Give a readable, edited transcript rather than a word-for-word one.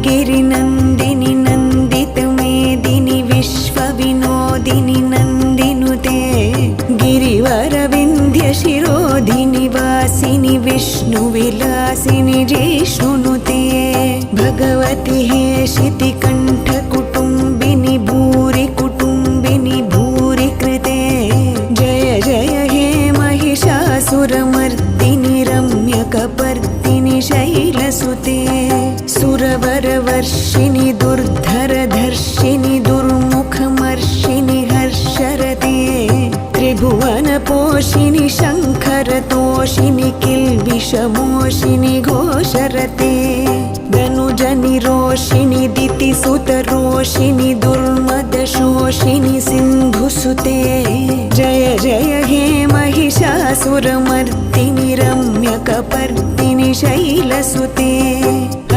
गिरिनन्दिनि नन्दितमेदिनि विश्वविनोदिनि नन्दिनुते गिरिवरविन्ध्यशिरोधिनि वासिनि विष्णुविलासिनि जिष्णुनुते भगवति हेशितिकण्ठकुटुम्बिनि भूरि कुटुम्बिनि भूरि कृते जय जय हे महिषासुरमर्दिनि रम्यकपर्दिनि शैलसुते सुरवरवर्षिणि दुर्धरधर्षिणि दुर्मुखमर्षिणि हर्षरते त्रिभुवनपोषिणि शङ्खरतोषिणि किल्बिषमोषिणि घोषरते धनुजनिरोषिणि दितिसुतरोषिणि दुर्मदशोषिणि सिन्धुसुते जय जय हे महिषासुरमर्दिनि रम्यकपर्दिनि शैलसुते ऐ